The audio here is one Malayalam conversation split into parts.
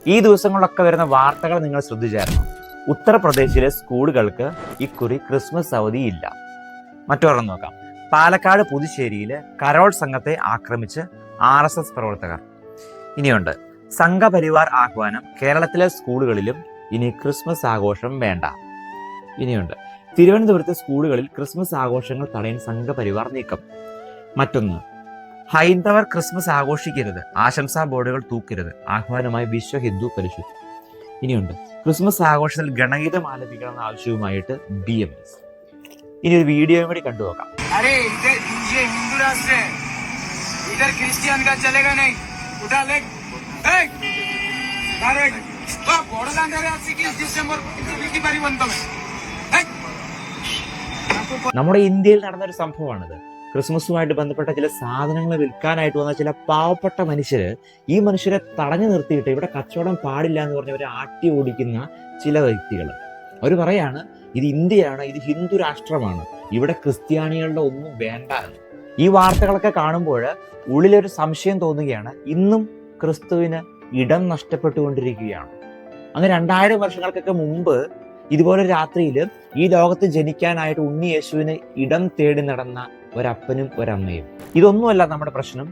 ഈ ദിവസങ്ങളിലൊക്കെ വരുന്ന വാർത്തകൾ നിങ്ങൾ ശ്രദ്ധിച്ചായിരുന്നു. ഉത്തർപ്രദേശിലെ സ്കൂളുകൾക്ക് ഇക്കുറി ക്രിസ്മസ് അവധിയില്ല. മറ്റൊരെണ്ണം നോക്കാം. പാലക്കാട് പുതുശ്ശേരിയിൽ കരോൾ സംഘത്തെ ആക്രമിച്ച് RSS പ്രവർത്തകർ. ഇനിയുണ്ട്, സംഘപരിവാർ ആഹ്വാനം കേരളത്തിലെ സ്കൂളുകളിലും ഇനി ക്രിസ്മസ് ആഘോഷം വേണ്ട. ഇനിയുണ്ട്, തിരുവനന്തപുരത്തെ സ്കൂളുകളിൽ ക്രിസ്മസ് ആഘോഷങ്ങൾ തടയാൻ സംഘപരിവാർ നീക്കം. മറ്റൊന്ന്, ഹൈന്ദവർ ക്രിസ്മസ് ആഘോഷിക്കരുത്, ആശംസാ ബോർഡുകൾ തൂക്കരുത്, ആഹ്വാനമായി വിശ്വ ഹിന്ദു പരിഷത്ത്. ഇനിയുണ്ട്, ക്രിസ്മസ് ആഘോഷത്തിൽ ഗണഗീതം ആലപിക്കണമെന്ന ആവശ്യവുമായിട്ട് DMS. ഇനി ഒരു വീഡിയോയും കൂടി കണ്ടു നോക്കാം. നമ്മുടെ ഇന്ത്യയിൽ നടന്നൊരു സംഭവമാണിത്. ക്രിസ്മസുമായിട്ട് ബന്ധപ്പെട്ട ചില സാധനങ്ങൾ വിൽക്കാനായിട്ട് വന്ന ചില പാവപ്പെട്ട മനുഷ്യര് ഈ മനുഷ്യരെ തടഞ്ഞു നിർത്തിയിട്ട് ഇവിടെ കച്ചവടം പാടില്ല എന്ന് പറഞ്ഞവരെ ആട്ടി ഓടിക്കുന്ന ചില വ്യക്തികൾ. അവർ പറയാണ്, ഇത് ഇന്ത്യയാണ്, ഇത് ഹിന്ദു രാഷ്ട്രമാണ്, ഇവിടെ ക്രിസ്ത്യാനികളുടെ ഒന്നും വേണ്ട എന്ന്. ഈ വാർത്തകളൊക്കെ കാണുമ്പോൾ ഉള്ളിലൊരു സംശയം തോന്നുകയാണ്, ഇന്നും ക്രിസ്തുവിന് ഇടം നഷ്ടപ്പെട്ടുകൊണ്ടിരിക്കുകയാണ്. അങ്ങ് 2000 വർഷങ്ങൾക്കൊക്കെ മുമ്പ് ഇതുപോലെ രാത്രിയിൽ ഈ ലോകത്ത് ജനിക്കാനായിട്ട് ഉണ്ണി യേശുവിന് ഇടം തേടി നടന്ന ഒരപ്പനും ഒരമ്മയും. ഇതൊന്നുമല്ല നമ്മുടെ പ്രശ്നം.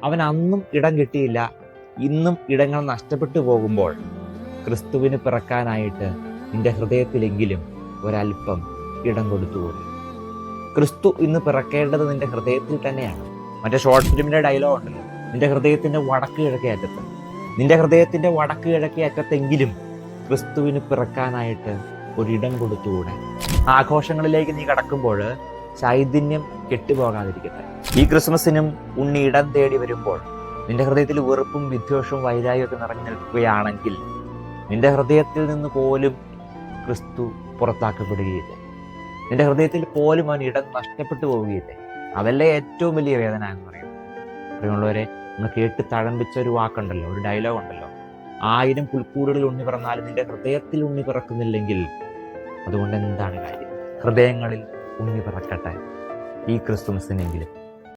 അവൻ അന്നും ഇടം കിട്ടിയില്ല, ഇന്നും ഇടങ്ങൾ നഷ്ടപ്പെട്ടു പോകുമ്പോൾ ക്രിസ്തുവിന് പിറക്കാനായിട്ട് നിന്റെ ഹൃദയത്തിലെങ്കിലും ഒരല്പം ഇടം കൊടുത്തുകൂടെ? ക്രിസ്തു ഇന്ന് പിറക്കേണ്ടത് നിന്റെ ഹൃദയത്തിൽ തന്നെയാണ്. മറ്റേ ഷോർട്ട് ഫിലിമിന്റെ ഡയലോഗ് ഉണ്ടല്ലോ, നിന്റെ ഹൃദയത്തിന്റെ വടക്ക് കിഴക്കേ അറ്റത്ത്. നിന്റെ ഹൃദയത്തിന്റെ വടക്ക് കിഴക്കേ അറ്റത്തെങ്കിലും ക്രിസ്തുവിന് പിറക്കാനായിട്ട് ഒരിടം കൊടുത്തുകൂടെ? ആഘോഷങ്ങളിലേക്ക് നീ കടക്കുമ്പോൾ ചൈതന്യം കെട്ടുപോകാതിരിക്കട്ടെ. ഈ ക്രിസ്മസിനും ഉണ്ണി ഇടം തേടി വരുമ്പോൾ നിന്റെ ഹൃദയത്തിൽ വെറുപ്പും വിദ്വേഷവും വൈരാഗ്യവും ഒക്കെ നിറഞ്ഞു നിൽക്കുകയാണെങ്കിൽ നിന്റെ ഹൃദയത്തിൽ നിന്ന് പോലും ക്രിസ്തു പുറത്താക്കപ്പെടുകയില്ലേ? നിന്റെ ഹൃദയത്തിൽ പോലും അവൻ ഇടം നഷ്ടപ്പെട്ടു പോവുകയില്ലേ? അതല്ലേ ഏറ്റവും വലിയ വേദന എന്ന് പറയുന്നത്. പ്രിയമുള്ളവരെ, നമ്മൾ കേട്ട് തഴമ്പിച്ച ഒരു വാക്കുണ്ടല്ലോ, ഒരു ഡയലോഗ് ഉണ്ടല്ലോ, 1000 പുൽക്കൂടുകളിൽ ഉണ്ണി പിറന്നാലും നിന്റെ ഹൃദയത്തിൽ ഉണ്ണി പിറക്കുന്നില്ലെങ്കിൽ അതുകൊണ്ട് എന്താണ് കാര്യം? ഹൃദയങ്ങളിൽ ഉണ്ണി പിറക്കട്ടെ ഈ ക്രിസ്തുമസിനെങ്കിലും.